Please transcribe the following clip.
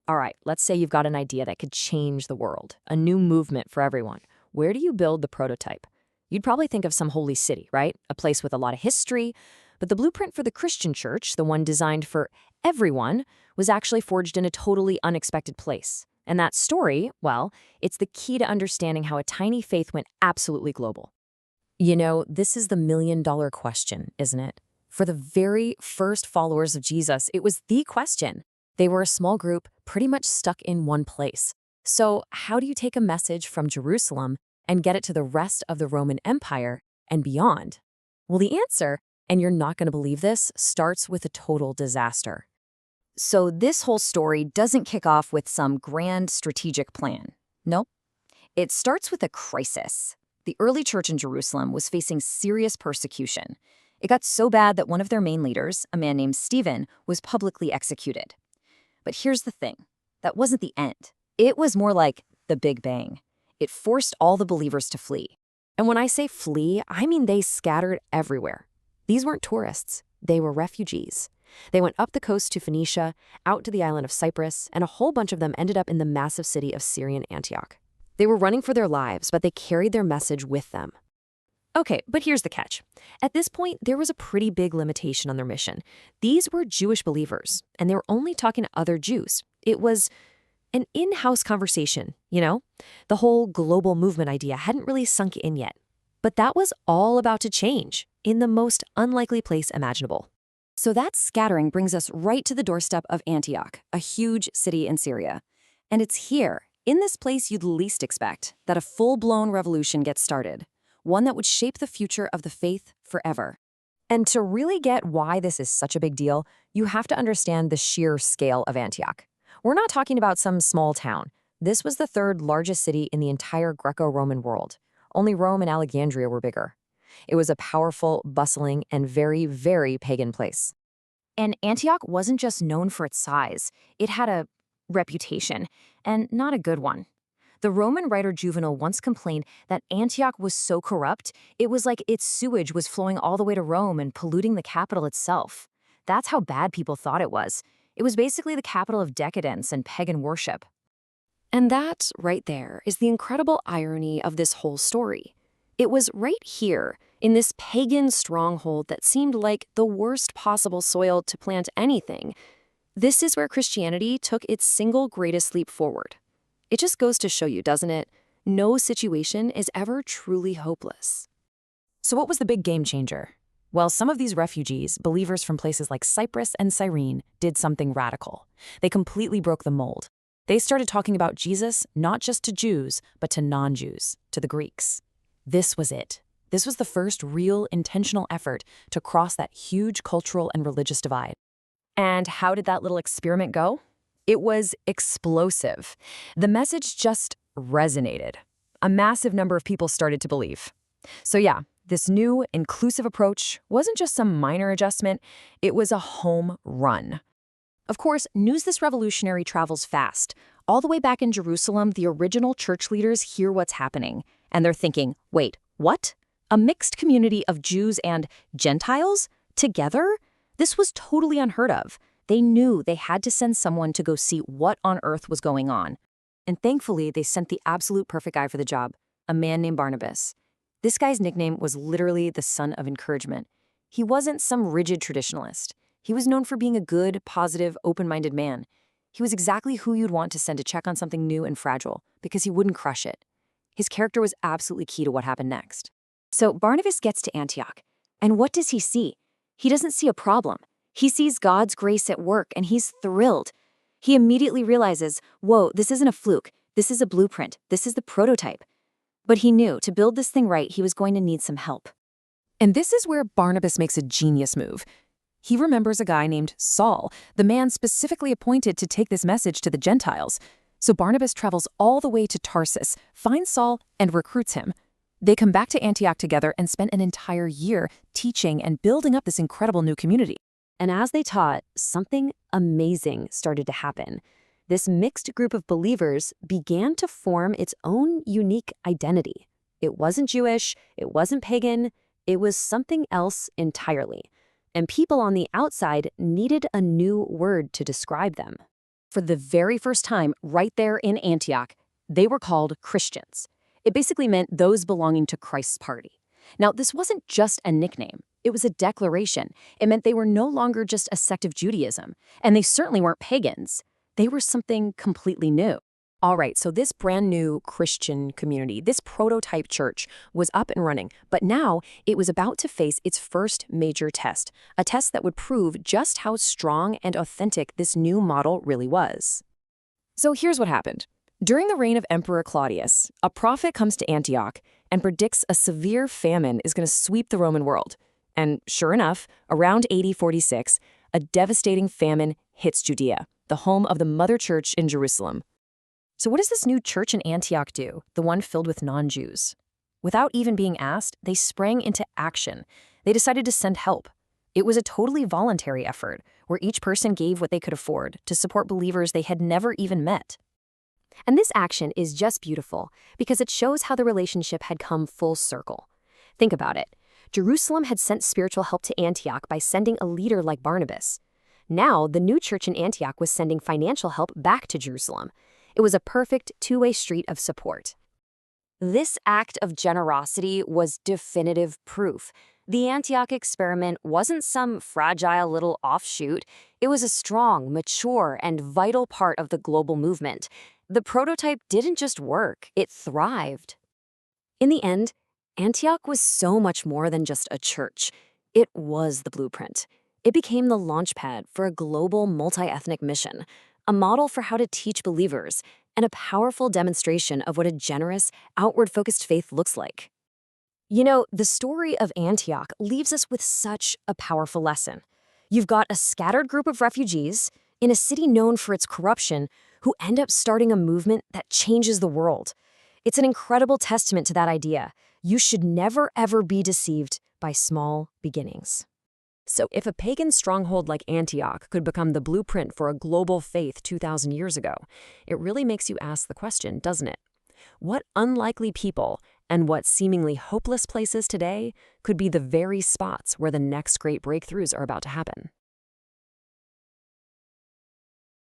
All right, let's say you've got an idea that could change the world, a new movement for everyone. Where do you build the prototype? You'd probably think of some holy city, right? A place with a lot of history. But the blueprint for the Christian church, the one designed for everyone, was actually forged in a totally unexpected place. And that story, well, it's the key to understanding how a tiny faith went absolutely global. You know, this is the million-dollar question, isn't it? For the very first followers of Jesus, it was the question. They were a small group, pretty much stuck in one place. So how do you take a message from Jerusalem and get it to the rest of the Roman Empire and beyond? Well, the answer, and you're not going to believe this, starts with a total disaster. So this whole story doesn't kick off with some grand strategic plan. Nope. It starts with a crisis. The early church in Jerusalem was facing serious persecution. It got so bad that one of their main leaders, a man named Stephen, was publicly executed. But here's the thing. That wasn't the end. It was more like the Big Bang. It forced all the believers to flee. And when I say flee, I mean they scattered everywhere. These weren't tourists. They were refugees. They went up the coast to Phoenicia, out to the island of Cyprus, and a whole bunch of them ended up in the massive city of Syrian Antioch. They were running for their lives, but they carried their message with them. Okay, but here's the catch. At this point, there was a pretty big limitation on their mission. These were Jewish believers, and they were only talking to other Jews. It was an in-house conversation, you know? The whole global movement idea hadn't really sunk in yet. But that was all about to change in the most unlikely place imaginable. So that scattering brings us right to the doorstep of Antioch, a huge city in Syria. And it's here, in this place you'd least expect, that a full-blown revolution gets started. One that would shape the future of the faith forever. And to really get why this is such a big deal, you have to understand the sheer scale of Antioch. We're not talking about some small town. This was the third largest city in the entire Greco-Roman world. Only Rome and Alexandria were bigger. It was a powerful, bustling, and very, very pagan place. And Antioch wasn't just known for its size. It had a reputation, and not a good one. The Roman writer Juvenal once complained that Antioch was so corrupt, it was like its sewage was flowing all the way to Rome and polluting the capital itself. That's how bad people thought it was. It was basically the capital of decadence and pagan worship. And that, right there, is the incredible irony of this whole story. It was right here, in this pagan stronghold that seemed like the worst possible soil to plant anything. This is where Christianity took its single greatest leap forward. It just goes to show you, doesn't it? No situation is ever truly hopeless. So what was the big game changer? Well, some of these refugees, believers from places like Cyprus and Cyrene, did something radical. They completely broke the mold. They started talking about Jesus not just to Jews, but to non-Jews, to the Greeks. This was it. This was the first real intentional effort to cross that huge cultural and religious divide. And how did that little experiment go? It was explosive. The message just resonated. A massive number of people started to believe. So yeah, this new, inclusive approach wasn't just some minor adjustment, it was a home run. Of course, news this revolutionary travels fast. All the way back in Jerusalem, the original church leaders hear what's happening, and they're thinking, wait, what? A mixed community of Jews and Gentiles? Together? This was totally unheard of. They knew they had to send someone to go see what on earth was going on. And thankfully, they sent the absolute perfect guy for the job, a man named Barnabas. This guy's nickname was literally the son of encouragement. He wasn't some rigid traditionalist. He was known for being a good, positive, open-minded man. He was exactly who you'd want to send to check on something new and fragile, because he wouldn't crush it. His character was absolutely key to what happened next. So Barnabas gets to Antioch, and what does he see? He doesn't see a problem. He sees God's grace at work, and he's thrilled. He immediately realizes, whoa, this isn't a fluke. This is a blueprint. This is the prototype. But he knew to build this thing right, he was going to need some help. And this is where Barnabas makes a genius move. He remembers a guy named Saul, the man specifically appointed to take this message to the Gentiles. So Barnabas travels all the way to Tarsus, finds Saul, and recruits him. They come back to Antioch together and spend an entire year teaching and building up this incredible new community. And as they taught, something amazing started to happen. This mixed group of believers began to form its own unique identity. It wasn't Jewish, it wasn't pagan, it was something else entirely. And people on the outside needed a new word to describe them. For the very first time, right there in Antioch, they were called Christians. It basically meant those belonging to Christ's party. Now, this wasn't just a nickname. It was a declaration. It meant they were no longer just a sect of Judaism, and they certainly weren't pagans. They were something completely new. All right, so this brand new Christian community, this prototype church, was up and running, but now it was about to face its first major test, a test that would prove just how strong and authentic this new model really was. So here's what happened. During the reign of Emperor Claudius, a prophet comes to Antioch and predicts a severe famine is going to sweep the Roman world. And sure enough, around AD 46, a devastating famine hits Judea, the home of the mother church in Jerusalem. So what does this new church in Antioch do, the one filled with non-Jews? Without even being asked, they sprang into action. They decided to send help. It was a totally voluntary effort, where each person gave what they could afford to support believers they had never even met. And this action is just beautiful because it shows how the relationship had come full circle. Think about it. Jerusalem had sent spiritual help to Antioch by sending a leader like Barnabas. Now, the new church in Antioch was sending financial help back to Jerusalem. It was a perfect two-way street of support. This act of generosity was definitive proof. The Antioch experiment wasn't some fragile little offshoot. It was a strong, mature, and vital part of the global movement. The prototype didn't just work, it thrived. In the end, Antioch was so much more than just a church. It was the blueprint. It became the launchpad for a global multi-ethnic mission, a model for how to teach believers, and a powerful demonstration of what a generous, outward-focused faith looks like. You know, the story of Antioch leaves us with such a powerful lesson. You've got a scattered group of refugees in a city known for its corruption who end up starting a movement that changes the world. It's an incredible testament to that idea. You should never, ever be deceived by small beginnings. So if a pagan stronghold like Antioch could become the blueprint for a global faith 2,000 years ago, it really makes you ask the question, doesn't it? What unlikely people and what seemingly hopeless places today could be the very spots where the next great breakthroughs are about to happen?